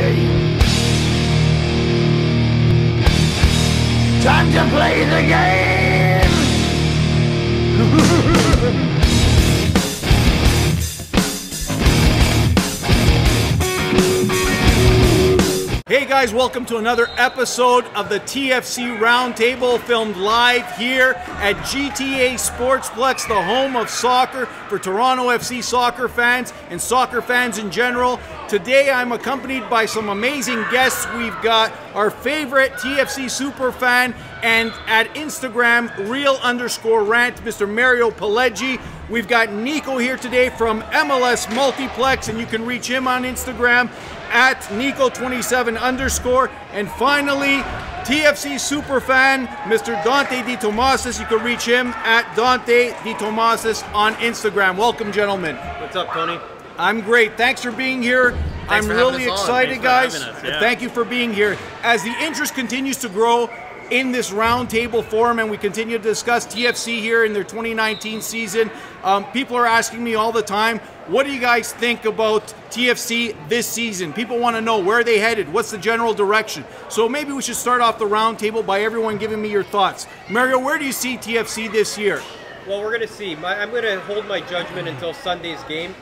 game. Time to play the game! Hey guys, welcome to another episode of the TFC Roundtable, filmed live here at GTA Sportsplex, the home of soccer for Toronto FC soccer fans and soccer fans in general. Today I'm accompanied by some amazing guests. We've got our favorite TFC superfan and at Instagram, real_rant, Mr. Mario PILEGGI. We've got NIKO here today from MLS Multiplex, and you can reach him on Instagram at NIKO27_. And finally, TFC superfan, Mr. Dante Di Tomasis. You can reach him at Dante Di Tomasis on Instagram. Welcome, gentlemen. What's up, Tony? I'm great. Thanks for being here. I'm really excited, guys. Yeah. Thank you for being here. As the interest continues to grow in this roundtable forum, and we continue to discuss TFC here in their 2019 season, people are asking me all the time, what do you guys think about TFC this season? People want to know, where are they headed? What's the general direction? So maybe we should start off the roundtable by everyone giving me your thoughts. Mario, where do you see TFC this year? Well, we're going to see. I'm going to hold my judgment until Sunday's game.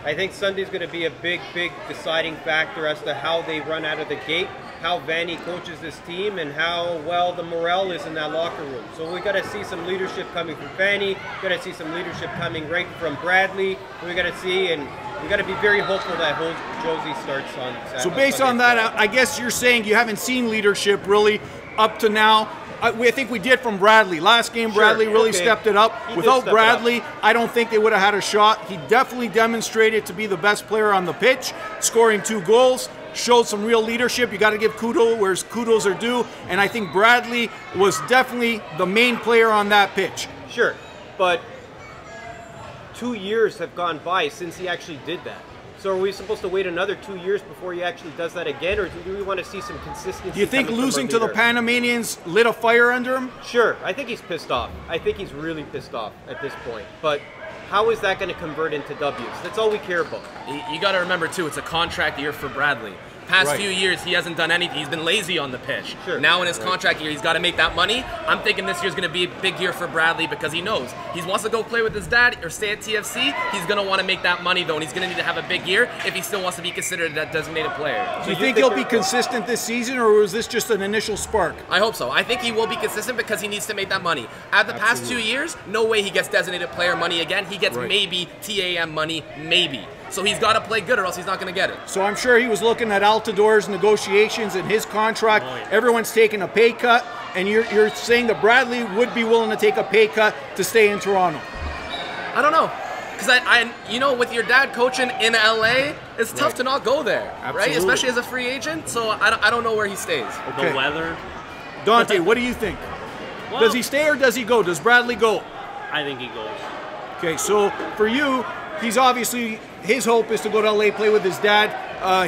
I think Sunday's going to be a big deciding factor as to how they run out of the gate, how Vanny coaches this team, and how well the morale is in that locker room. So we got to see some leadership coming from Vanny. Got to see some leadership coming right from Bradley. We got to see, and we got to be very hopeful that Josie starts on Saturday. So based on that, I guess you're saying you haven't seen leadership really up to now. I think we did from Bradley. Last game, Bradley really stepped it up. Without Bradley, I don't think they would have had a shot. He definitely demonstrated to be the best player on the pitch, scoring 2 goals, showed some real leadership. You got to give kudos where kudos are due, and I think Bradley was definitely the main player on that pitch. Sure, but 2 years have gone by since he actually did that. So are we supposed to wait another 2 years before he actually does that again, or do we want to see some consistency? Do you think losing to the Panamanians lit a fire under him? Sure, I think he's pissed off. I think he's really pissed off at this point. But how is that going to convert into W's? That's all we care about. You got to remember, too, it's a contract year for Bradley. Past few years, he hasn't done anything. He's been lazy on the pitch. Sure. Now in his contract year, he's got to make that money. I'm thinking this year's going to be a big year for Bradley because he knows he wants to go play with his dad or stay at TFC. He's going to want to make that money, though, and he's going to need to have a big year if he still wants to be considered that designated player. Do you think he'll be consistent this season, or was this just an initial spark? I hope so. I think he will be consistent because he needs to make that money. At the past 2 years, no way he gets designated player money again. He gets maybe TAM money, maybe. So he's got to play good or else he's not going to get it. So I'm sure he was looking at Altidor's negotiations and his contract. Everyone's taking a pay cut, and you're saying that Bradley would be willing to take a pay cut to stay in Toronto. I don't know. Because you know, with your dad coaching in LA, it's tough to not go there, right? Especially as a free agent. So I don't know where he stays. The weather. Dante, what do you think? Well, does he stay or does he go? Does Bradley go? I think he goes. Okay, so for you, he's obviously, his hope is to go to LA, play with his dad.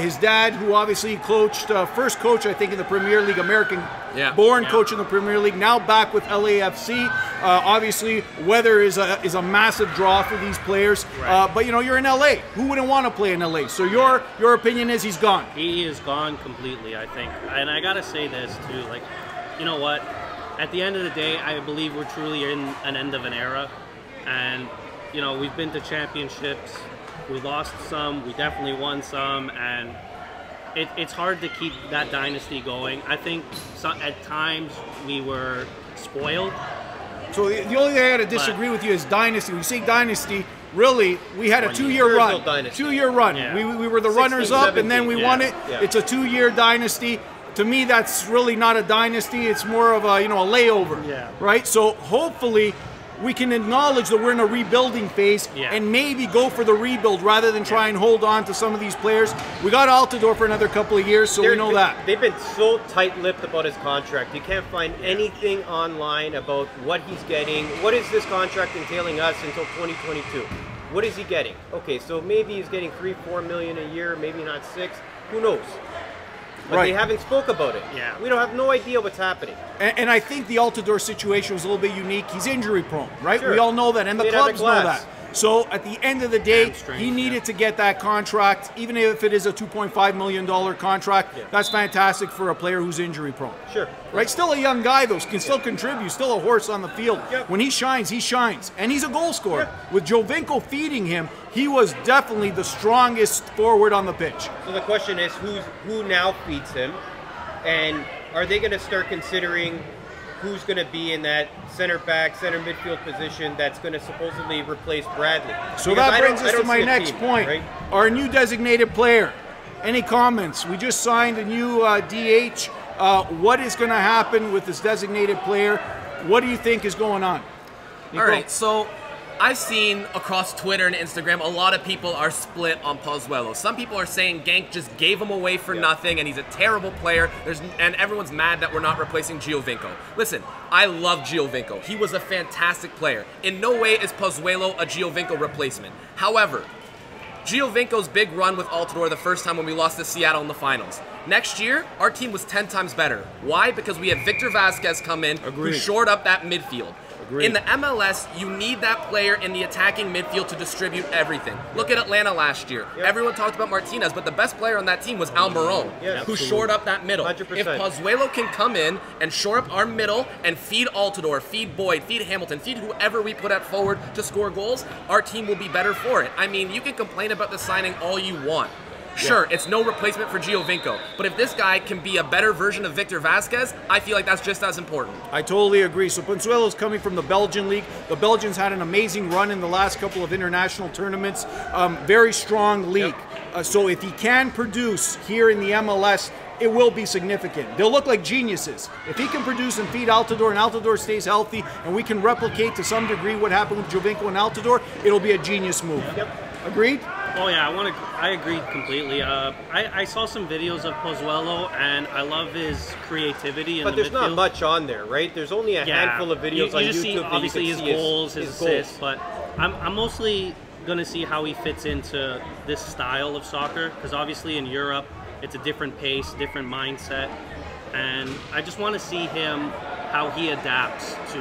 His dad, who obviously coached, first coach, I think, in the Premier League, American-born coach in the Premier League, now back with LAFC. Obviously, weather is a massive draw for these players. But, you know, you're in LA. Who wouldn't want to play in LA? So your opinion is he's gone? He is gone completely, I think. And I got to say this, too. Like, you know what? At the end of the day, I believe we're truly in an end of an era. And, you know, we've been to championships. We lost some, we definitely won some, and it's hard to keep that dynasty going. I think at times we were spoiled. So the only thing I got to disagree with you is dynasty. When you say dynasty, really, we had a 2-year run. 2-year run. Yeah. We were the runners-up, and then we won it. Yeah. It's a 2-year dynasty. To me, that's really not a dynasty. It's more of a, you know, a layover, right? So hopefully we can acknowledge that we're in a rebuilding phase and maybe go for the rebuild rather than try and hold on to some of these players. We got Altidore for another couple of years, so we know that. They've been so tight-lipped about his contract. You can't find anything online about what he's getting. What is this contract entailing us until 2022? What is he getting? Okay, so maybe he's getting $3-4 million a year, maybe not 6. Who knows? But they haven't spoke about it. Yeah. We don't have no idea what's happening. And I think the Altidore situation was a little bit unique. He's injury prone, right? Sure. We all know that, and the Made out of clubs know that. glass. So at the end of the day, Hamstring, he needed to get that contract, even if it is a $2.5 million contract. That's fantastic for a player who's injury prone. Sure. Right? Still a young guy, though, can still contribute, still a horse on the field. Yep. When he shines, and he's a goal scorer. With Giovinco feeding him, he was definitely the strongest forward on the pitch. So the question is, who now feeds him, and are they going to start considering who's going to be in that center back, center midfield position that's going to supposedly replace Bradley? So Because that brings us to my next point. Right? Our new designated player. Any comments? We just signed a new DH. What is going to happen with this designated player? What do you think is going on? All right, so I've seen across Twitter and Instagram, a lot of people are split on Pozuelo. Some people are saying Genk just gave him away for nothing and he's a terrible player. And everyone's mad that we're not replacing Giovinco. Listen, I love Giovinco. He was a fantastic player. In no way is Pozuelo a Giovinco replacement. However, Giovinco's big run with Altidore the first time when we lost to Seattle in the finals. Next year, our team was 10 times better. Why? Because we had Victor Vasquez come in who shored up that midfield. In the MLS, you need that player in the attacking midfield to distribute everything. Look at Atlanta last year. Everyone talked about Martinez, but the best player on that team was Almiron, who shored up that middle. 100%. If Pozuelo can come in and shore up our middle and feed Altidore, feed Boyd, feed Hamilton, feed whoever we put at forward to score goals, our team will be better for it. I mean, you can complain about the signing all you want. Sure, it's no replacement for Giovinco, but if this guy can be a better version of Victor Vasquez, I feel like that's just as important. I totally agree. So Pozuelo's coming from the Belgian league. The Belgians had an amazing run in the last couple of international tournaments. Very strong league. So if he can produce here in the MLS, it will be significant. They'll look like geniuses. If he can produce and feed Altidore and Altidore stays healthy and we can replicate to some degree what happened with Giovinco and Altidore, it'll be a genius move. Agreed? Oh yeah, I agree completely. I saw some videos of Pozuelo, and I love his creativity in But the there's midfield. not much on there, right? There's only a handful of videos on just YouTube see, that obviously you can his see goals, his assists, but I'm mostly going to see how he fits into this style of soccer, because obviously in Europe, it's a different pace, different mindset, and I just want to see him how he adapts to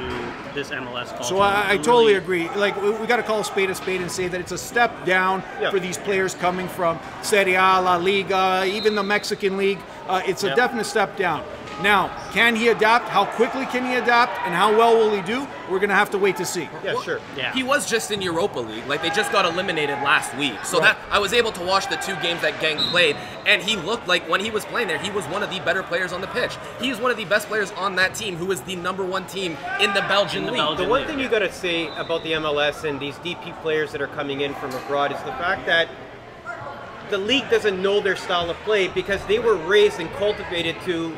this MLS culture. So I totally agree. Like, we got to call a spade and say that it's a step down for these players coming from Serie A, La Liga, even the Mexican League. It's a definite step down. Now, can he adapt? How quickly can he adapt? And how well will he do? We're going to have to wait to see. Yeah, sure. Yeah. He was just in Europa League. Like, they just got eliminated last week. So that I was able to watch the 2 games that Genk played, and he looked like when he was playing there, he was one of the better players on the pitch. He's one of the best players on that team, who is the #1 team in the Belgian league. The one thing you got to say about the MLS and these DP players that are coming in from abroad is the fact that the league doesn't know their style of play because they were raised and cultivated to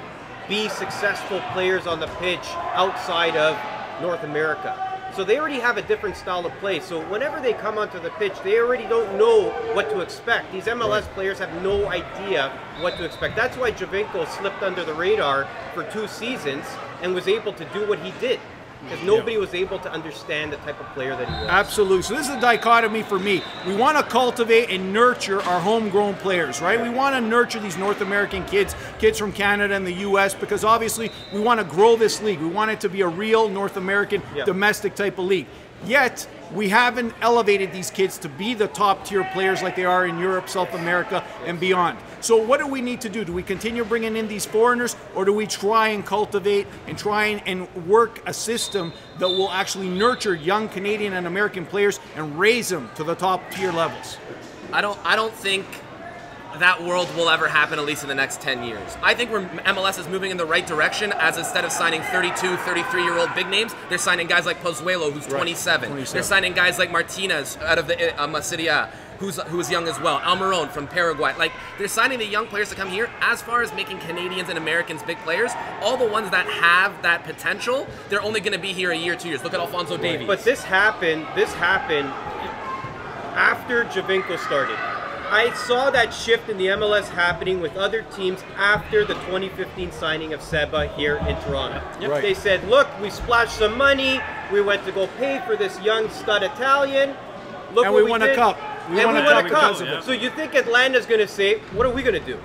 be successful players on the pitch outside of North America. So they already have a different style of play. So whenever they come onto the pitch, they already don't know what to expect. These MLS players have no idea what to expect. That's why Giovinco slipped under the radar for 2 seasons and was able to do what he did. Because nobody was able to understand the type of player that he was. Absolutely. So this is a dichotomy for me. We want to cultivate and nurture our homegrown players, right? We want to nurture these North American kids from Canada and the U.S. because obviously we want to grow this league. We want it to be a real North American domestic type of league. Yet, we haven't elevated these kids to be the top tier players like they are in Europe, South America, and beyond. So what do we need to do? Do we continue bringing in these foreigners, or do we try and cultivate and try and work a system that will actually nurture young Canadian and American players and raise them to the top tier levels? I don't think that world will ever happen, at least in the next 10 years. I think MLS is moving in the right direction, as instead of signing 32, 33-year-old big names, they're signing guys like Pozuelo, who's 27. They're signing guys like Martinez out of the Serie A, who's young as well. Almiron from Paraguay. Like, they're signing the young players to come here. As far as making Canadians and Americans big players, all the ones that have that potential, they're only going to be here a year, 2 years. Look at Alphonso Davies. But this happened after Giovinco started. I saw that shift in the MLS happening with other teams after the 2015 signing of Seba here in Toronto. They said, look, we splashed some money, we went to go pay for this young stud Italian, look and what we won did. a cup. We won a cup because of it. So you think Atlanta's going to say, what are we going to do?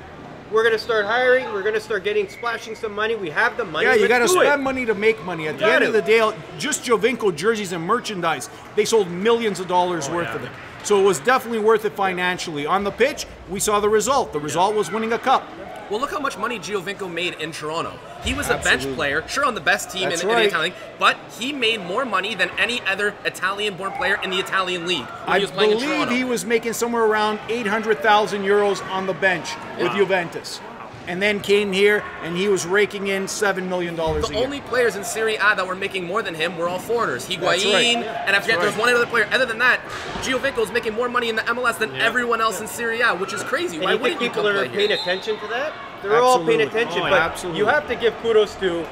We're going to start hiring. We're going to start splashing some money. We have the money. Yeah, you got to Let's do spend it. money to make money. At the end of the day, just Jovinko jerseys and merchandise, they sold millions of dollars worth of it. So it was definitely worth it financially. On the pitch, we saw the result. The result was winning a cup. Well, look how much money Giovinco made in Toronto. He was a bench player, sure, on the best team in the Italian League, but he made more money than any other Italian-born player in the Italian League. I believe he was making somewhere around 800,000 euros on the bench with Juventus. And then came here, and he was raking in $7 million a year. The only players in Serie A that were making more than him were all foreigners. Higuain, and I forget, there's one other player. Other than that, Giovinco is making more money in the MLS than everyone else in Serie A, which is crazy. Why wouldn't you come play here? People are paying attention to that? They're all paying attention, but you have to give kudos to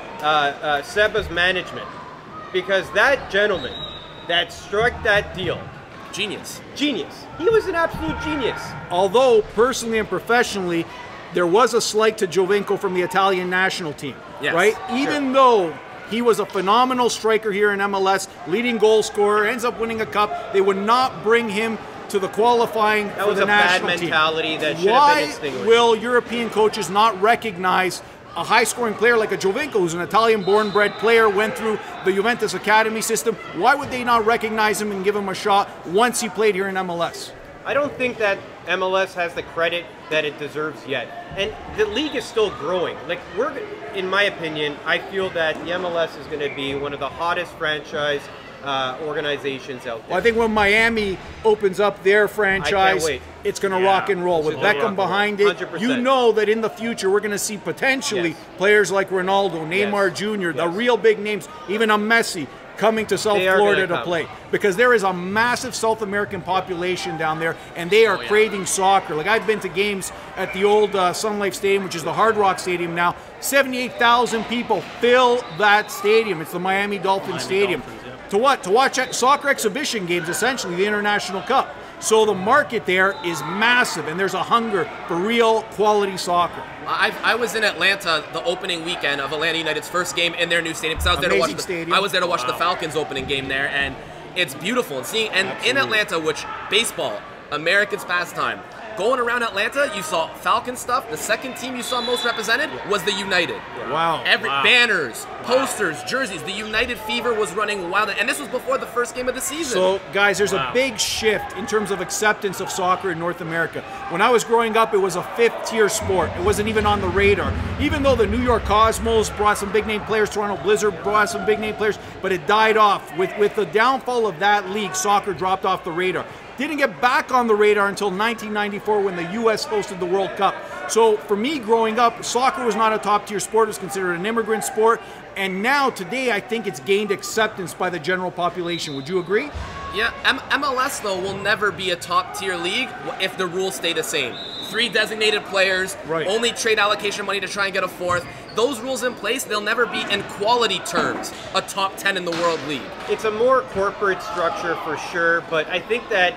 Seba's management, because that gentleman that struck that deal, genius. He was an absolute genius. Although, personally and professionally, there was a slight to Giovinco from the Italian national team, right? Even though he was a phenomenal striker here in MLS, leading goal scorer, ends up winning a cup, they would not bring him to the qualifying for the national team. That was a bad mentality that should have been extinguished. Why will European coaches not recognize a high-scoring player like a Giovinco, who's an Italian-born bred player, went through the Juventus academy system? Why would they not recognize him and give him a shot once he played here in MLS? I don't think that MLS has the credit that it deserves yet. And the league is still growing. Like, in my opinion, I feel that the MLS is going to be one of the hottest franchise organizations out there. Well, I think when Miami opens up their franchise, it's going to rock and roll. With Beckham behind it, 100%. you know that in the future we're going to see potentially players like Ronaldo, Neymar Jr., the real big names, even a Messi, coming to South Florida to play, because there is a massive South American population down there, and they are craving soccer. Like, I've been to games at the old Sun Life Stadium, which is the Hard Rock Stadium now. 78,000 people fill that stadium. It's the Miami Dolphins Stadium. To what? To watch soccer exhibition games, essentially, the International Cup. So the market there is massive, and there's a hunger for real quality soccer. I was in Atlanta the opening weekend of Atlanta United's first game in their new stadium. Because I was there to watch the Falcons opening game there, and it's beautiful. And in Atlanta, which baseball, Americans' pastime, going around Atlanta, you saw Falcon stuff. The second team you saw most represented was the United. Wow. Banners, posters, jerseys. The United fever was running wild. And this was before the first game of the season. So, guys, there's a big shift in terms of acceptance of soccer in North America. When I was growing up, it was a fifth-tier sport. It wasn't even on the radar. Even though the New York Cosmos brought some big-name players, Toronto Blizzard brought some big-name players, but it died off. With the downfall of that league, soccer dropped off the radar. Didn't get back on the radar until 1994 when the U.S. hosted the World Cup. So for me growing up, soccer was not a top-tier sport. It was considered an immigrant sport. And now, today, I think it's gained acceptance by the general population. Would you agree? Yeah, MLS, though, will never be a top-tier league if the rules stay the same. 3 designated players, only trade allocation money to try and get a fourth. Those rules in place, they'll never be, in quality terms, a top 10 in the world league. It's a more corporate structure for sure, but I think that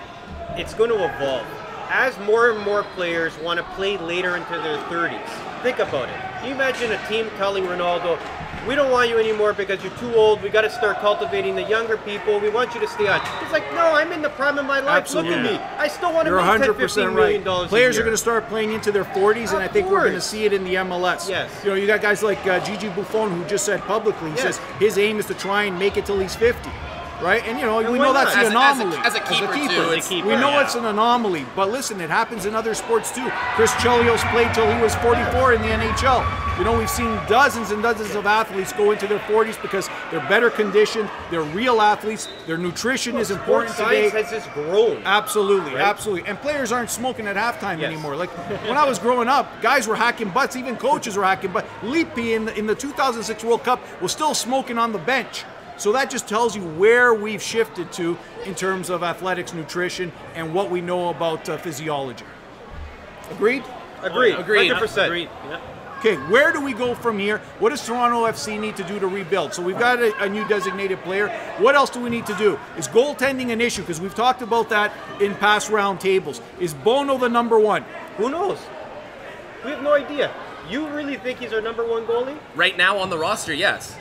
it's going to evolve. As more and more players want to play later into their 30s, think about it. Can you imagine a team telling Ronaldo, we don't want you anymore because you're too old, we got to start cultivating the younger people, we want you to stay on. He's like, no, I'm in the prime of my life, look at me. I still want to make $10, $15 million a year. Players are going to start playing into their 40s, and I think we're going to see it in the MLS. Yes. You know, you got guys like Gigi Buffon, who just said publicly, he says his aim is to try and make it till he's 50. Right? And, you know, we know that's the anomaly. As a keeper, too. We know it's an anomaly. But listen, it happens in other sports, too. Chris Chelios played till he was 44 in the NHL. You know, we've seen dozens and dozens of athletes go into their 40s because they're better conditioned, they're real athletes, their nutrition is important today. Science has just grown. Absolutely, absolutely. And players aren't smoking at halftime anymore. Like, when I was growing up, guys were hacking butts, even coaches were hacking butts. Lippi in the 2006 World Cup was still smoking on the bench. So that just tells you where we've shifted to in terms of athletics, nutrition, and what we know about physiology. Agreed? Agreed. 100%. Agreed. Yep. Okay, where do we go from here? What does Toronto FC need to do to rebuild? So we've got a new designated player. What else do we need to do? Is goaltending an issue? Because we've talked about that in past roundtables. Is Bono the #1? Who knows? We have no idea. You really think he's our #1 goalie? Right now on the roster, yes.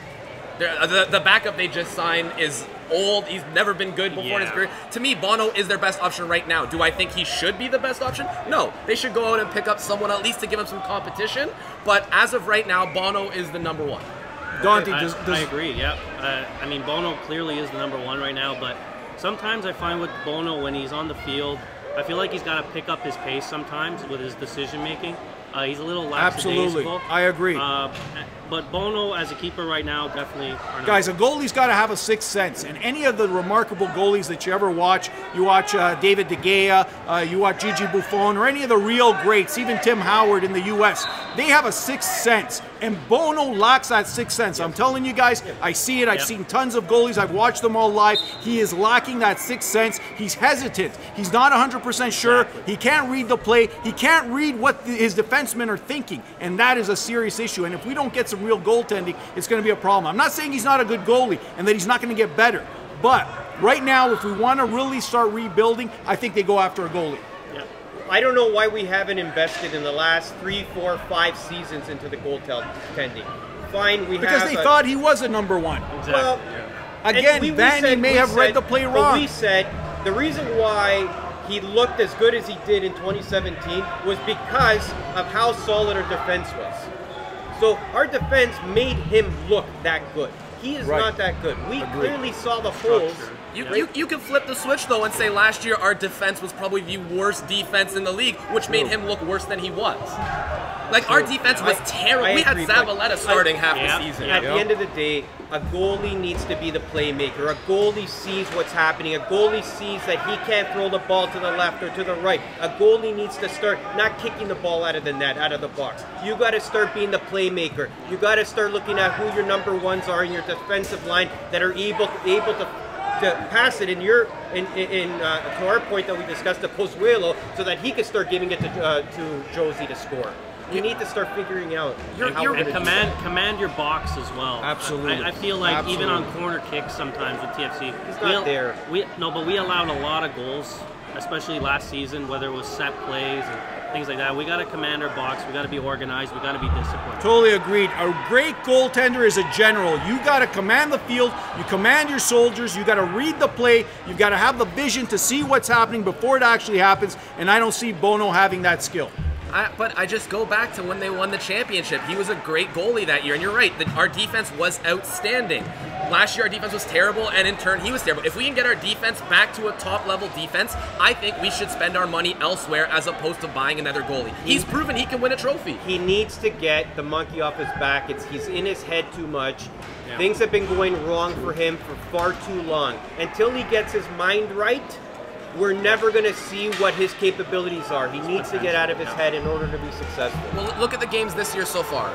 The backup they just signed is old. He's never been good before in his career. To me, Bono is their best option right now. Do I think he should be the best option? No. They should go out and pick up someone at least to give him some competition. But as of right now, Bono is the number one. Dante, I agree, yeah. I mean, Bono clearly is the number one right now, but sometimes I find with Bono, when he's on the field, I feel like he's got to pick up his pace sometimes with his decision-making. He's a little lackadaisical. Absolutely, I agree. But Bono, as a keeper right now, definitely... Guys, a goalie's got to have a sixth sense. And any of the remarkable goalies that you ever watch, you watch David De Gea, you watch Gigi Buffon, or any of the real greats, even Tim Howard in the U.S., they have a sixth sense. And Bono lacks that sixth sense. I'm telling you guys, I see it. I've seen tons of goalies. I've watched them all live. He is lacking that sixth sense. He's hesitant. He's not 100% sure. He can't read the play. He can't read what his defensemen are thinking. And that is a serious issue. And if we don't get some real goaltending, it's going to be a problem. I'm not saying he's not a good goalie and that he's not going to get better. But right now, if we want to really start rebuilding, I think they go after a goalie. I don't know why we haven't invested in the last 3, 4, 5 seasons into the goaltending. Fine, because they thought he was a number one. Exactly. Well, again, Vanny may have read the play wrong. But we said the reason why he looked as good as he did in 2017 was because of how solid our defense was. So our defense made him look that good. He is not that good. We clearly saw the holes. You can flip the switch, though, and say last year our defense was probably the worst defense in the league, which made him look worse than he was. Like, our defense was terrible. We had Zavaleta starting half the season. At the end of the day, a goalie needs to be the playmaker. A goalie sees what's happening. A goalie sees that he can't throw the ball to the left or to the right. A goalie needs to start not kicking the ball out of the net, out of the box. You got to start being the playmaker. You got to start looking at who your number ones are in your defensive line that are able to pass it to our point that we discussed to Pozuelo, so that he could start giving it to Josie to score. You need to start figuring out command your box as well. Absolutely. I feel like even on corner kicks sometimes with TFC, he's not there. But we allowed a lot of goals, especially last season, whether it was set plays and things like that. We got to command our box. We got to be organized. We got to be disciplined. Totally agreed. A great goaltender is a general. You got to command the field. You command your soldiers. You got to read the play. You've got to have the vision to see what's happening before it actually happens. And I don't see Bono having that skill. But I just go back to when they won the championship. He was a great goalie that year, and you're right, our defense was outstanding. Last year our defense was terrible, and in turn he was terrible. If we can get our defense back to a top-level defense, I think we should spend our money elsewhere as opposed to buying another goalie. He's proven he can win a trophy. He needs to get the monkey off his back. He's in his head too much. Things have been going wrong for him for far too long. Until he gets his mind right, we're never going to see what his capabilities are. He needs to get out of his head in order to be successful. Well, look at the games this year so far.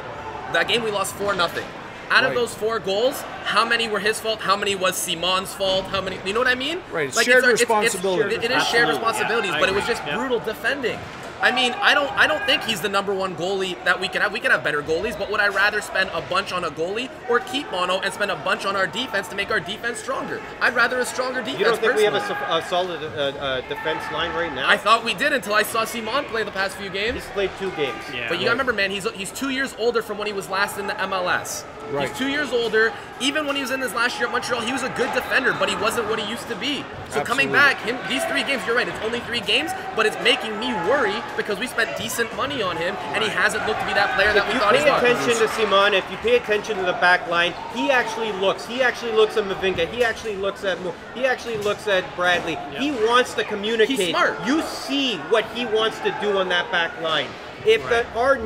That game we lost 4-0. Out of those 4 goals, how many were his fault? How many was Simon's fault? How many? You know what I mean? Right. It's shared responsibility. It is shared responsibilities, but it was just brutal defending. I mean, I don't think he's the number one goalie that we can have. We can have better goalies, but would I rather spend a bunch on a goalie or keep Bono and spend a bunch on our defense to make our defense stronger? I'd rather a stronger defense. You don't think personally. we have a solid defense line right now? I thought we did until I saw Simon play the past few games. He's played 2 games. Yeah, but you gotta remember, man, he's 2 years older from when he was last in the MLS. Right. He's 2 years older. Even when he was in his last year at Montreal, he was a good defender, but he wasn't what he used to be. So coming back, these 3 games, you're right, it's only 3 games, but it's making me worry because we spent decent money on him, and he hasn't looked to be that player that we thought he was. If you pay attention to Simon, if you pay attention to the back line, he actually looks at Mavinga, he actually looks at Bradley. Yep. He wants to communicate. He's smart. You see what he wants to do on that back line. If our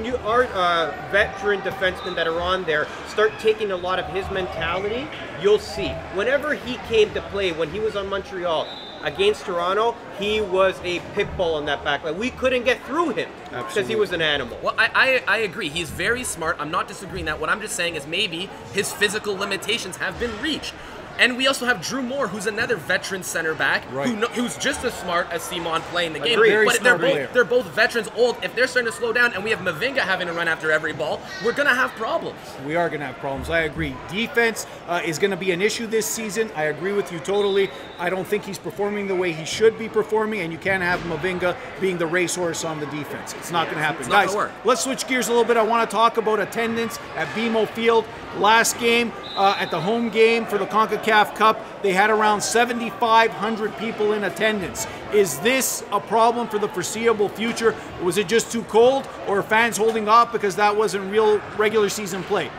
veteran defensemen that are on there start taking a lot of his mentality, you'll see. Whenever he came to play, when he was on Montreal against Toronto, he was a pit bull on that back line. We couldn't get through him because he was an animal. Well, I agree. He's very smart. I'm not disagreeing that. What I'm just saying is maybe his physical limitations have been reached. And we also have Drew Moore, who's another veteran center back, who's just as smart as Simon playing the game. But they're both veterans old. If they're starting to slow down and we have Mavinga having to run after every ball, we're going to have problems. We are going to have problems. I agree. Defense is going to be an issue this season. I agree with you totally. I don't think he's performing the way he should be performing, and you can't have Mavinga being the racehorse on the defense. It's not going to happen. Guys, let's switch gears a little bit. I want to talk about attendance at BMO Field. Last game, at the home game for the CONCACAF Cup, they had around 7,500 people in attendance. Is this a problem for the foreseeable future? Was it just too cold, or are fans holding off because that wasn't real regular season play?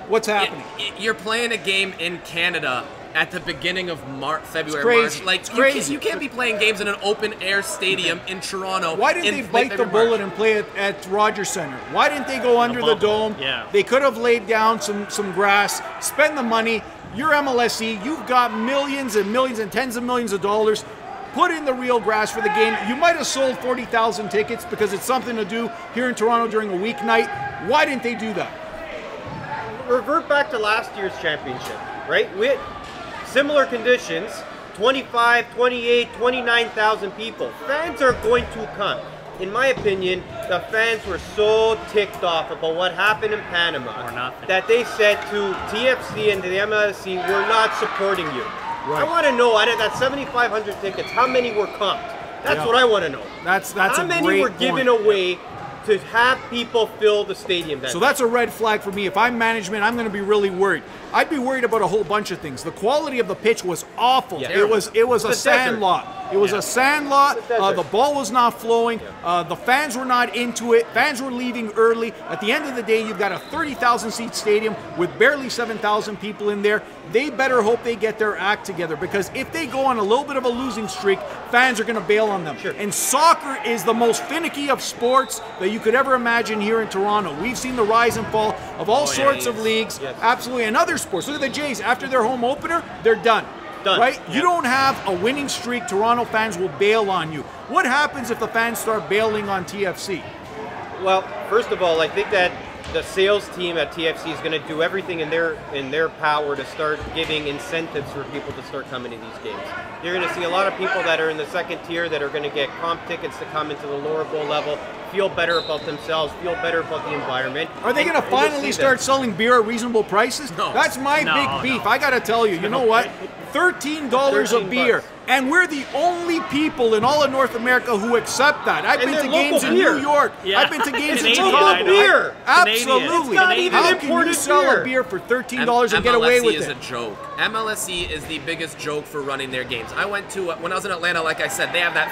What's happening? You're playing a game in Canada at the beginning of February, crazy. March. Like, it's crazy. You can't be playing games in an open-air stadium in Toronto. Why didn't they bite the bullet and play it at Rogers Centre? Why didn't they go under the dome? Yeah. They could have laid down some grass, spend the money. You're MLSE. You've got millions and millions and tens of millions of dollars. Put in the real grass for the game. You might have sold 40,000 tickets because it's something to do here in Toronto during a weeknight. Why didn't they do that? Revert back to last year's championship, right? We had similar conditions, 25, 28, 29,000 people. Fans are going to come. In my opinion, the fans were so ticked off about what happened in Panama that they said to TFC and to the MLSC, we're not supporting you. Right. I want to know, out of that 7,500 tickets, how many were comped? That's what I want to know. That's how many were given away to have people fill the stadium? So that's a red flag for me. If I'm management, I'm going to be really worried. I'd be worried about a whole bunch of things. The quality of the pitch was awful. Yeah. It was a sand lot. It was a sand lot. The ball was not flowing. The fans were not into it. Fans were leaving early. At the end of the day, you've got a 30,000 seat stadium with barely 7,000 people in there. They better hope they get their act together, because if they go on a little bit of a losing streak, fans are going to bail on them. Sure. And soccer is the most finicky of sports that you could ever imagine here in Toronto. We've seen the rise and fall of all sorts of leagues. Yes. Absolutely. And other sports. Look at the Jays. After their home opener, they're done. Right? You don't have a winning streak, Toronto fans will bail on you. What happens if the fans start bailing on TFC? Well, first of all, I think that the sales team at TFC is going to do everything in their power to start giving incentives for people to start coming to these games. You're going to see a lot of people that are in the second tier that are going to get comp tickets to come into the lower bowl level, feel better about themselves, feel better about the environment. Are they going to finally start selling beer at reasonable prices? No. That's my big beef. I got to tell you, you know what? $13 a beer. And we're the only people in all of North America who accept that. I've been to games in New York. Yeah. I've been to games in Canadian, Chicago. beer. Absolutely. It's not even How can you imported sell beer? a beer for $13 and get away with MLSE is it? a joke. MLSE is the biggest joke for running their games. I went to when I was in Atlanta, like I said, they have that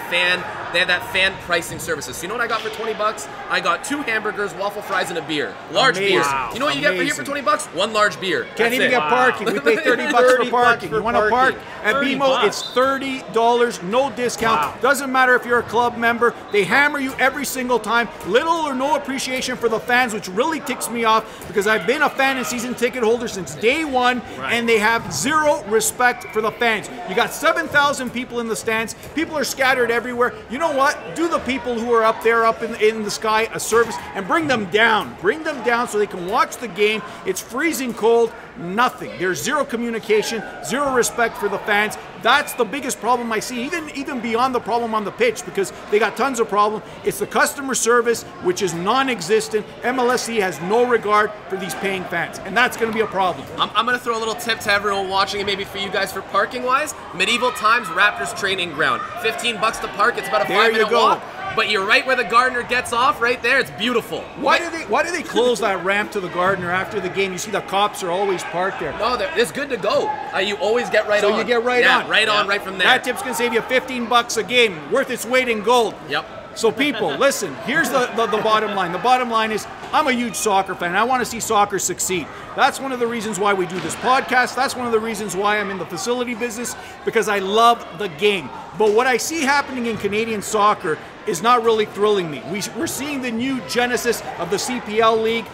fan pricing services. So you know what I got for $20? I got 2 hamburgers, waffle fries, and a beer. Large beer. Wow. You know what you get for here for $20? 1 large beer. Can't That's even it. get parking. We pay $30 for parking. You want to park at BMO? It's $30, no discount. Doesn't matter if you're a club member. They hammer you every single time. Little or no appreciation for the fans, which really ticks me off, because I've been a fan and season ticket holder since day one, and they have zero respect for the fans. You got 7,000 people in the stands. People are scattered everywhere. You know what? Do the people who are up there, up in the sky, a service and bring them down. Bring them down so they can watch the game. It's freezing cold. Nothing. There's zero communication, zero respect for the fans. That's the biggest problem I see, even beyond the problem on the pitch, because they got tons of problems. It's the customer service, which is non-existent. MLSE has no regard for these paying fans, and that's going to be a problem. I'm going to throw a little tip to everyone watching, and maybe for you guys for parking-wise. Medieval times, Raptors training ground. $15 to park. It's about a 5-minute walk. But you're right where the gardener gets off, right there. It's beautiful. Why do they close that ramp to the gardener after the game? You see the cops are always parked there. No, it's good to go. You always get right on. So you get right on. Right on, right from there. That tip's going to save you $15 a game, worth its weight in gold. Yep. So people, listen, here's the bottom line. The bottom line is I'm a huge soccer fan. I want to see soccer succeed. That's one of the reasons why we do this podcast. That's one of the reasons why I'm in the facility business, because I love the game. But what I see happening in Canadian soccer is not really thrilling me. We're seeing the new genesis of the CPL League.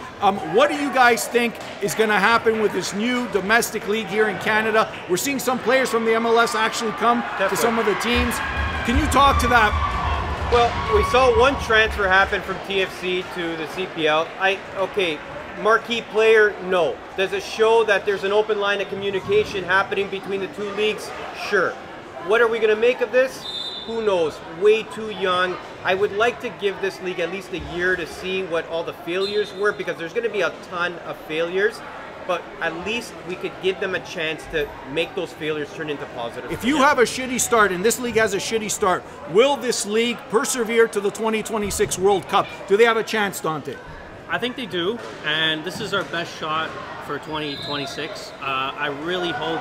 What do you guys think is going to happen with this new domestic league here in Canada? We're seeing some players from the MLS actually come to some of the teams. Can you talk to that? Well, we saw one transfer happen from TFC to the CPL. Okay, marquee player, no. Does it show that there's an open line of communication happening between the two leagues? Sure. What are we going to make of this? Who knows? Way too young. I would like to give this league at least a year to see what all the failures were, because there's going to be a ton of failures. But at least we could give them a chance to make those failures turn into positive. If you have a shitty start, and this league has a shitty start, will this league persevere to the 2026 World Cup? Do they have a chance, Dante? I think they do, and this is our best shot for 2026. I really hope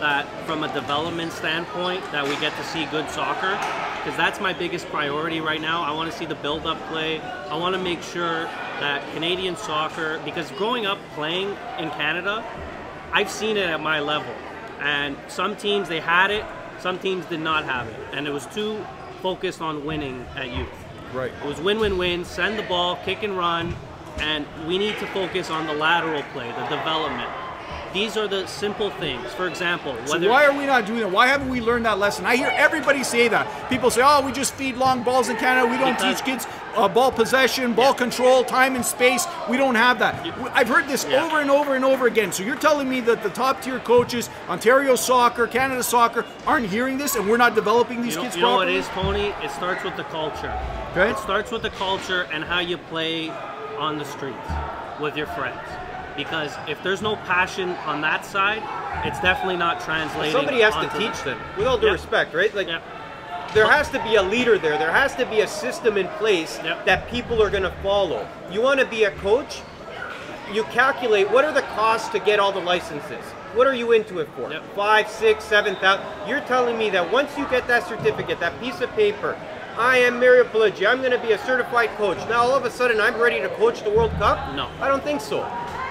that from a development standpoint that we get to see good soccer, because that's my biggest priority right now. I want to see the build-up play. I want to make sure that Canadian soccer, because growing up playing in Canada, I've seen it at my level. And some teams, they had it, some teams did not have it. And it was too focused on winning at youth. Right. It was win-win-win, send the ball, kick and run, and we need to focus on the lateral play, the development. These are the simple things. For example, so why are we not doing that? Why haven't we learned that lesson? I hear everybody say that. People say, oh, we just feed long balls in Canada. We don't teach kids ball possession, ball control, time and space. We don't have that. I've heard this over and over and over again. So you're telling me that the top tier coaches, Ontario Soccer, Canada Soccer, aren't hearing this and we're not developing these kids properly? You know what it is, Tony? It starts with the culture. Okay. It starts with the culture and how you play on the streets with your friends. Because if there's no passion on that side, it's definitely not translating. Somebody has to teach them, with all due respect, right? Like, there has to be a leader there. There has to be a system in place that people are going to follow. You want to be a coach, you calculate what are the costs to get all the licenses. What are you into it for? 5, 6, 7,000. You're telling me that once you get that certificate, that piece of paper, I am Mario PILEGGI, I'm going to be a certified coach. Now all of a sudden I'm ready to coach the World Cup? No. I don't think so.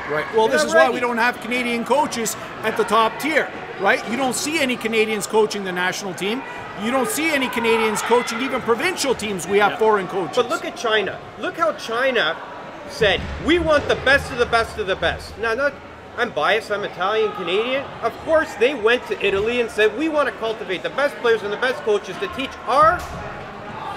Right. Well, this is why we don't have Canadian coaches at the top tier, right? You don't see any Canadians coaching the national team. You don't see any Canadians coaching even provincial teams. We have foreign coaches. But look at China. Look how China said, we want the best of the best of the best. Now, I'm biased, I'm Italian, Canadian. Of course, they went to Italy and said, we want to cultivate the best players and the best coaches to teach our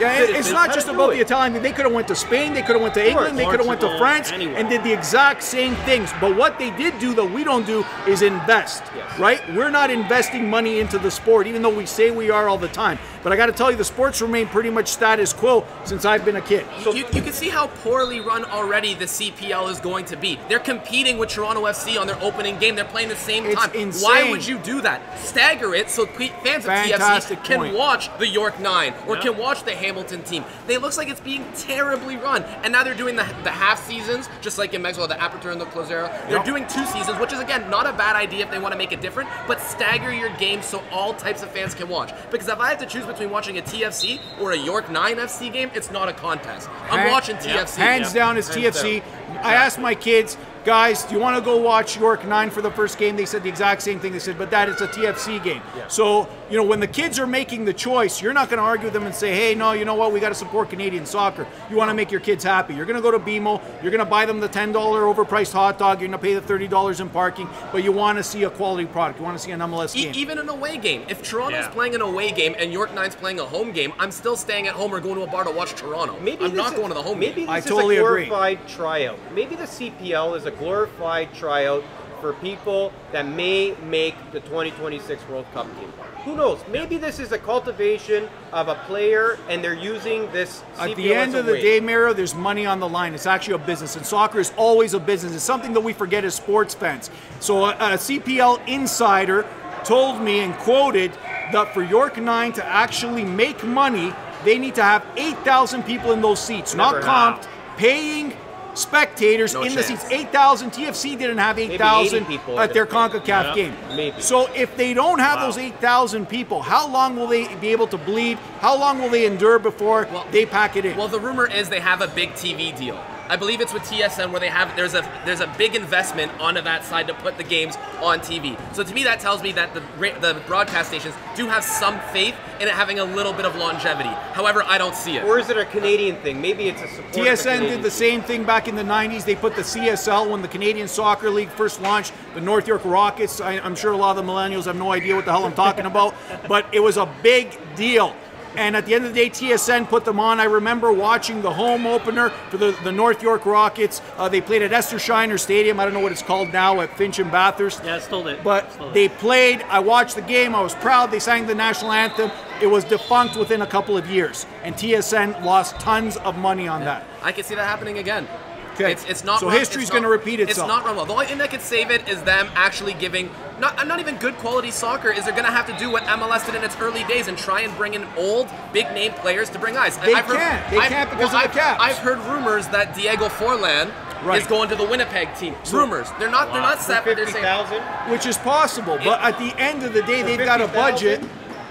it's not just about the Italian. They could have went to Spain, they could have went to England, they could have went to France and did the exact same things. But what they did do that we don't do is invest, right? We're not investing money into the sport, even though we say we are all the time. But I got to tell you, the sports remain pretty much status quo since I've been a kid. So you can see how poorly run already the CPL is going to be. They're competing with Toronto FC on their opening game. They're playing the same time. Insane. Why would you do that? Stagger it so fans of TFC can watch the York 9 or can watch the Hamilton team. It looks like it's being terribly run. And now they're doing the half seasons, just like in Mexico, the Apertura and the Closero. They're doing 2 seasons, which is, again, not a bad idea if they want to make it different, but stagger your games so all types of fans can watch. Because if I have to choose between watching a TFC or a York 9 FC game, it's not a contest. I'm watching TFC. Hands down is TFC. I asked my kids, guys, do you want to go watch York 9 for the first game? They said the exact same thing. They said, but Dad, it's a TFC game. So, you know, when the kids are making the choice, you're not going to argue with them and say, hey, no, you know what, we got to support Canadian soccer. You want to make your kids happy. You're going to go to BMO, you're going to buy them the $10 overpriced hot dog, you're going to pay the $30 in parking, but you want to see a quality product. You want to see an MLS game. Even an away game. If Toronto's playing an away game and York 9's playing a home game, I'm still staying at home or going to a bar to watch Toronto. I'm not going to the home game. Maybe this is a glorified tryout. Maybe the CPL is a glorified tryout for people that may make the 2026 World Cup team. Who knows? Maybe this is a cultivation of a player and they're using this CPL at the end of the day, Mario, there's money on the line. It's actually a business, and soccer is always a business. It's something that we forget as sports fans. So a CPL insider told me and quoted that for York 9 to actually make money, they need to have 8,000 people in those seats, not comped, paying spectators in the seats. 8,000. TFC didn't have 8,000 at their CONCACAF game. So if they don't have those 8,000 people, how long will they be able to bleed? How long will they endure before they pack it in? Well, the rumor is they have a big TV deal. I believe it's with TSN where they have there's a big investment onto that side to put the games on TV. So to me, that tells me that the broadcast stations do have some faith in it having a little bit of longevity. However, I don't see it. Or is it a Canadian thing? Maybe it's a support. TSN did the same thing back in the 90s. They put the CSL when the Canadian Soccer League first launched, the North York Rockets. I'm sure a lot of the millennials have no idea what the hell I'm talking about, but it was a big deal. And at the end of the day, TSN put them on. I remember watching the home opener for the North York Rockets. They played at Esther Shiner Stadium. I don't know what it's called now, at Finch and Bathurst. Yeah, it's still there. But they played. I watched the game. I was proud. They sang the national anthem. It was defunct within a couple of years. And TSN lost tons of money on that. I can see that happening again. Okay. It's not. So history's going to repeat itself. It's not run well. The only thing that could save it is them actually giving not even good quality soccer. Is they're going to have to do what MLS did in its early days and try and bring in old, big name players to bring eyes. They can't because of the caps. I've heard rumors that Diego Forlan is going to the Winnipeg team. Rumors. They're not set, but they're saying 50,000. Which is possible, but at the end of the day, they've got a budget.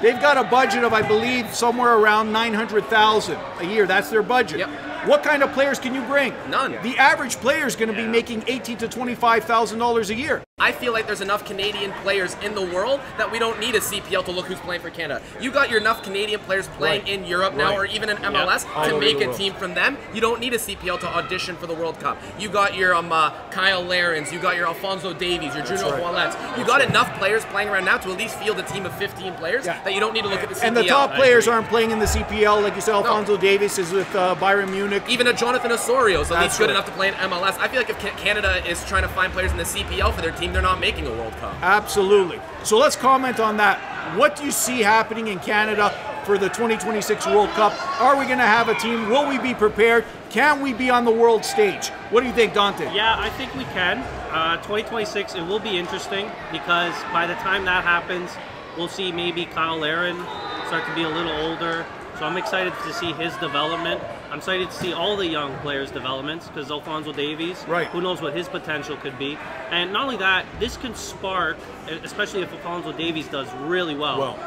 They've got a budget of, I believe, somewhere around $900,000 a year. That's their budget. Yep. What kind of players can you bring? None. The average player is going to be making $18,000 to $25,000 a year. I feel like there's enough Canadian players in the world that we don't need a CPL to look who's playing for Canada. You got enough Canadian players playing in Europe now, or even in MLS, to make a team from them. You don't need a CPL to audition for the World Cup. You got your Kyle Larens, you got your Alphonso Davies, your Juno Ouellette. You got enough players playing around now to at least field a team of 15 players that you don't need to look at the CPL. And the top players aren't playing in the CPL. Like you said, Alphonso Davies is with Bayern Munich. Even a Jonathan Osorio is at least good enough to play in MLS. I feel like if Canada is trying to find players in the CPL for their team, they're not making a World Cup. Absolutely. So let's comment on that. What do you see happening in Canada for the 2026 World Cup? Are we going to have a team? Will we be prepared? Can we be on the world stage? What do you think, Dante? Yeah, I think we can. 2026, it will be interesting because by the time that happens, we'll see maybe Kyle Laren start to be a little older. So I'm excited to see his development. I'm excited to see all the young players' developments because Alphonso Davies, who knows what his potential could be. And not only that, this can spark, especially if Alphonso Davies does really well,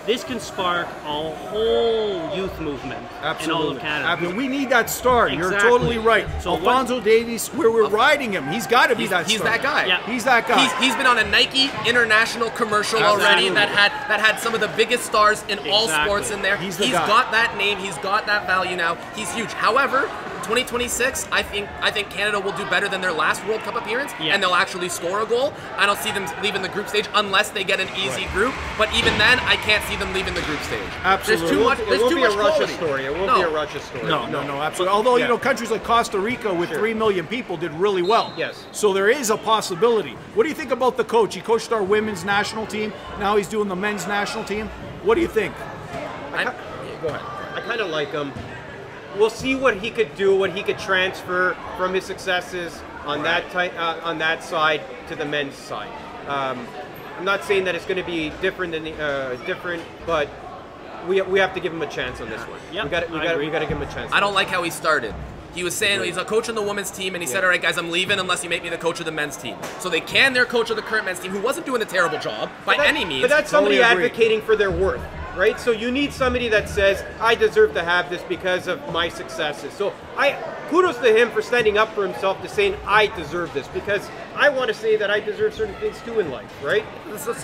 this can spark a whole youth movement in all of Canada. We need that star. Exactly. You're totally right. So Alphonso Davies, we're riding him. He's got to be that star. He's that guy. Yeah. He's that guy. He's been on a Nike international commercial already that had some of the biggest stars in all sports in there. He's got that name. He's got that value now. He's huge. However, 2026, I think Canada will do better than their last World Cup appearance, and they'll actually score a goal. I don't see them leaving the group stage unless they get an easy group. But even then, I can't see them leaving the group stage. Absolutely. It won't be a Russia quality. story. It won't be a Russia story. No, absolutely. Although, you know, countries like Costa Rica with 3 million people did really well. Yes. So there is a possibility. What do you think about the coach? He coached our women's national team. Now he's doing the men's national team. What do you think? Go ahead. I kind of like him. We'll see what he could do, what he could transfer from his successes on that side to the men's side. I'm not saying that it's going to be different but we have to give him a chance on this one. Yep, we got to give him a chance. I don't like how he started. He was saying he's a coach on the women's team, and he said, all right, guys, I'm leaving unless you make me the coach of the men's team. So they canned their coach of the current men's team, who wasn't doing a terrible job by any means. But that's somebody advocating for their worth, right? So you need somebody that says, I deserve to have this because of my successes. So kudos to him for standing up for himself, to saying, I deserve this, because I want to say that I deserve certain things too in life, right?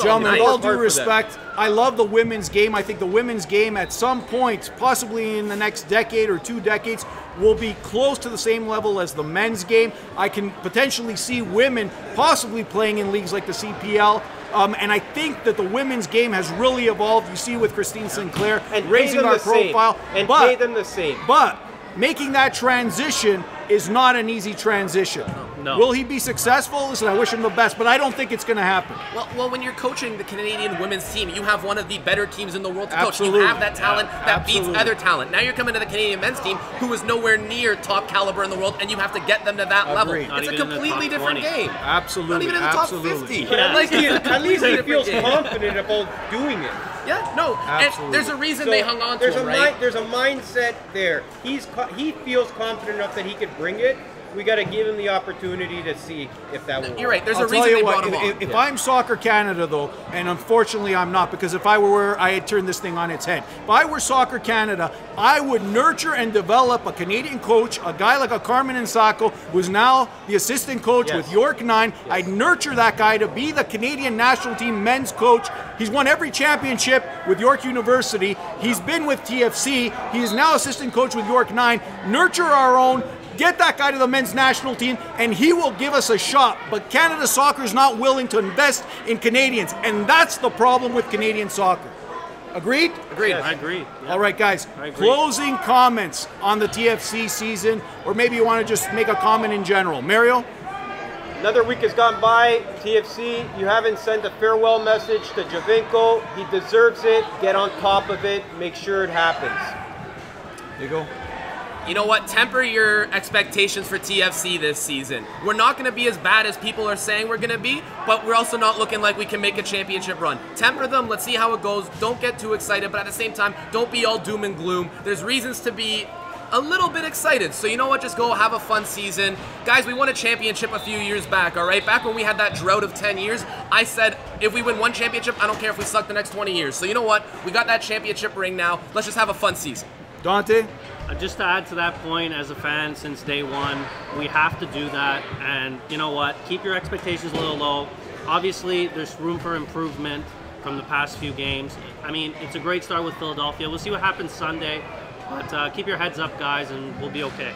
Gentlemen, with all due respect, I love the women's game. I think the women's game at some point, possibly in the next decade or 2 decades, will be close to the same level as the men's game. I can potentially see women possibly playing in leagues like the CPL. And I think that the women's game has really evolved. You see with Christine Sinclair and raising our profile. And pay them the same. But making that transition is not an easy transition. No. Will he be successful? Listen, I wish him the best, but I don't think it's going to happen. Well, when you're coaching the Canadian women's team, you have one of the better teams in the world to Absolutely. coach. You have that talent that beats other talent. Now you're coming to the Canadian men's team, who is nowhere near top caliber in the world, and you have to get them to that level. It's a completely different game. Absolutely. Not even in the top 50. Yeah. Like, At least he feels confident about doing it. Yeah, no. And there's a reason they hung on to him, right? There's a mindset there. He feels confident enough that he could bring it. We got to give him the opportunity to see if that will work. You're right. There's I'll a reason tell they you brought what, him on. If I'm Soccer Canada, though, and unfortunately I'm not, because if I were, I had turned this thing on its head. If I were Soccer Canada, I would nurture and develop a Canadian coach, a guy like a Carmen Insako, who's now the assistant coach with York 9. I'd nurture that guy to be the Canadian national team men's coach. He's won every championship with York University. He's been with TFC. He is now assistant coach with York 9. Nurture our own. Get that guy to the men's national team, and he will give us a shot. But Canada Soccer is not willing to invest in Canadians, and that's the problem with Canadian soccer. Agreed? Agreed. Yes. I agree. Yeah. All right, guys. Closing comments on the TFC season, or maybe you want to just make a comment in general. Mario? Another week has gone by. TFC, you haven't sent a farewell message to Javinko. He deserves it. Get on top of it. Make sure it happens. There you go. You know what? Temper your expectations for TFC this season. We're not going to be as bad as people are saying we're going to be, but we're also not looking like we can make a championship run. Temper them. Let's see how it goes. Don't get too excited, but at the same time, don't be all doom and gloom. There's reasons to be a little bit excited. So you know what? Just go have a fun season. Guys, we won a championship a few years back, all right? Back when we had that drought of 10 years, I said, if we win one championship, I don't care if we suck the next 20 years. So you know what? We got that championship ring now. Let's just have a fun season. Dante? Just to add to that point, as a fan since day one, we have to do that. And you know what? Keep your expectations a little low. Obviously, there's room for improvement from the past few games. I mean, it's a great start with Philadelphia. We'll see what happens Sunday, but keep your heads up, guys, and we'll be okay.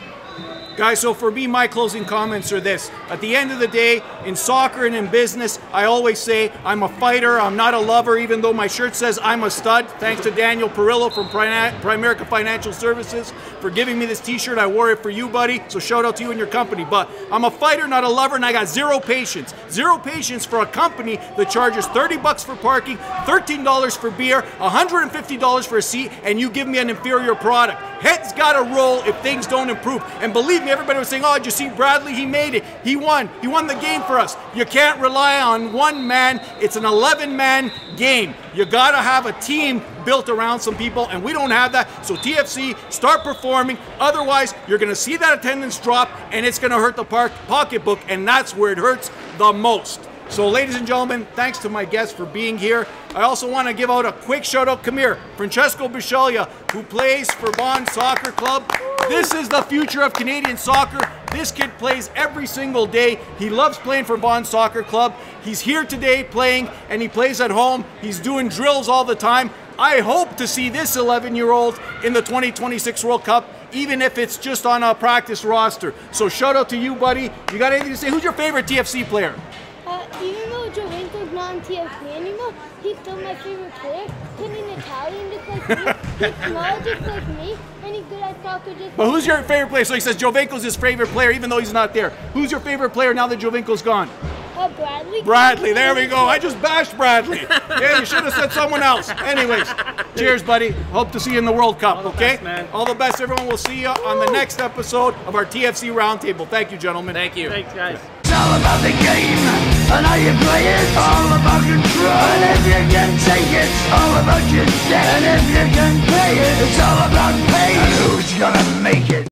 Guys, so for me, my closing comments are this. At the end of the day, in soccer and in business, I always say I'm a fighter, I'm not a lover, even though my shirt says I'm a stud. Thanks to Daniel Perillo from Primerica Financial Services for giving me this t-shirt. I wore it for you, buddy, so shout out to you and your company. But I'm a fighter, not a lover, and I got zero patience. Zero patience for a company that charges $30 for parking, $13 for beer, $150 for a seat, and you give me an inferior product. Heads gotta roll if things don't improve. And believe me, everybody was saying, oh, did you see Bradley? He made it. He won. He won the game for us. You can't rely on one man. It's an 11-man game. You gotta have a team built around some people, and we don't have that. So TFC, start performing. Otherwise, you're gonna see that attendance drop, and it's gonna hurt the pocketbook, and that's where it hurts the most. So ladies and gentlemen, thanks to my guests for being here. I also want to give out a quick shout out. Come here, Francesco BISCEGLIA, who plays for Vaughan Soccer Club. This is the future of Canadian soccer. This kid plays every single day. He loves playing for Vaughan Soccer Club. He's here today playing, and he plays at home. He's doing drills all the time. I hope to see this 11-year-old in the 2026 World Cup, even if it's just on a practice roster. So shout out to you, buddy. You got anything to say? Who's your favorite TFC player? Even though Jovinko's not on TFC anymore, he's still my favorite player. He's an Italian just like me, he's small just like me, and he's good at soccer just But who's your favorite player? So he says Jovinko's his favorite player, even though he's not there. Who's your favorite player now that Jovinko's gone? Bradley. Bradley, there we go. I just bashed Bradley. Yeah, you should have said someone else. Anyways, cheers, buddy. Hope to see you in the World Cup, okay? Best, man. All the best, everyone. We'll see you on the next episode of our TFC Roundtable. Thank you, gentlemen. Thank you. Thanks, guys. It's all about the game and how you play it. All about control. And if you can take it, it's all about your debt. And if you can pay it, it's all about pay. And who's gonna make it?